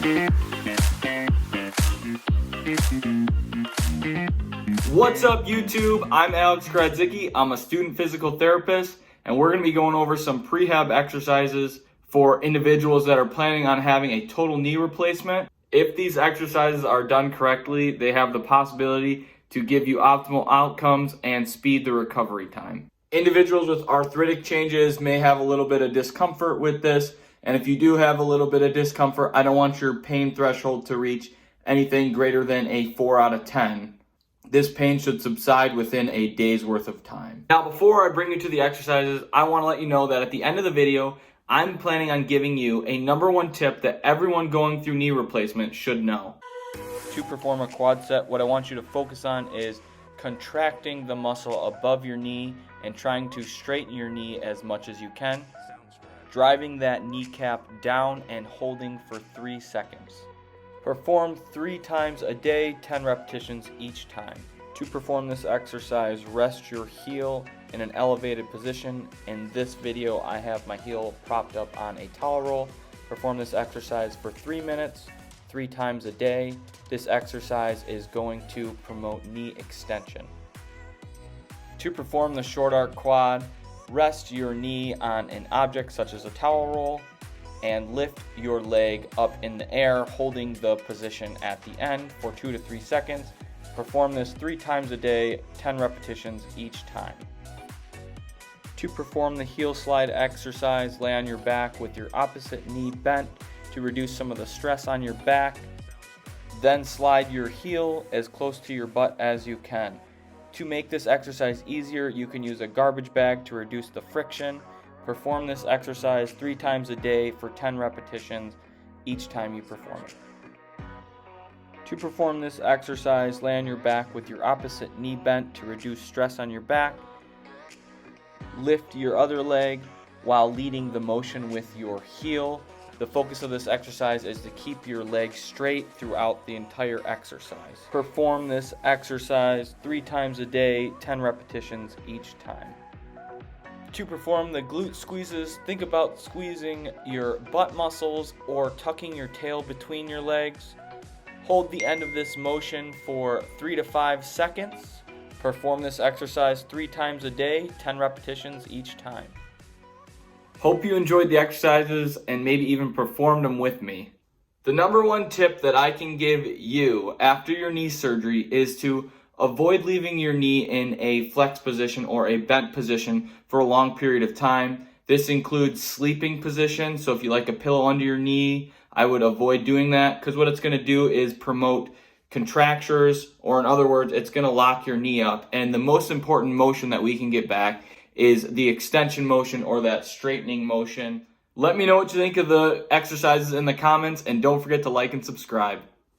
What's up YouTube? I'm Alex Gradzicki. I'm a student physical therapist, and we're going to be going over some prehab exercises for individuals that are planning on having a total knee replacement. If these exercises are done correctly, they have the possibility to give you optimal outcomes and speed the recovery time. Individuals with arthritic changes may have a little bit of discomfort with this, and if you do have a little bit of discomfort, I don't want your pain threshold to reach anything greater than a 4 out of 10. This pain should subside within a day's worth of time. Now, before I bring you to the exercises, I want to let you know that at the end of the video, I'm planning on giving you a #1 tip that everyone going through knee replacement should know. To perform a quad set, what I want you to focus on is contracting the muscle above your knee and trying to straighten your knee as much as you can. Driving that kneecap down and holding for 3 seconds. Perform 3 times a day, 10 repetitions each time. To perform this exercise, rest your heel in an elevated position. In this video, I have my heel propped up on a towel roll. Perform this exercise for 3 minutes, 3 times a day. This exercise is going to promote knee extension. To perform the short arc quad, rest your knee on an object such as a towel roll and lift your leg up in the air, holding the position at the end for 2 to 3 seconds. Perform this 3 times a day, 10 repetitions each time. To perform the heel slide exercise, lay on your back with your opposite knee bent to reduce some of the stress on your back. Then slide your heel as close to your butt as you can. To make this exercise easier, you can use a garbage bag to reduce the friction. Perform this exercise 3 times a day for 10 repetitions each time you perform it. To perform this exercise, lay on your back with your opposite knee bent to reduce stress on your back. Lift your other leg while leading the motion with your heel. The focus of this exercise is to keep your leg straight throughout the entire exercise. Perform this exercise 3 times a day, 10 repetitions each time. To perform the glute squeezes, think about squeezing your butt muscles or tucking your tail between your legs. Hold the end of this motion for 3 to 5 seconds. Perform this exercise 3 times a day, 10 repetitions each time. Hope you enjoyed the exercises and maybe even performed them with me. The #1 tip that I can give you after your knee surgery is to avoid leaving your knee in a flex position or a bent position for a long period of time. This includes sleeping position, so if you like a pillow under your knee, I would avoid doing that because what it's going to do is promote contractures, or in other words, it's going to lock your knee up. And the most important motion that we can get back is the extension motion or that straightening motion. Let me know what you think of the exercises in the comments, and don't forget to like and subscribe.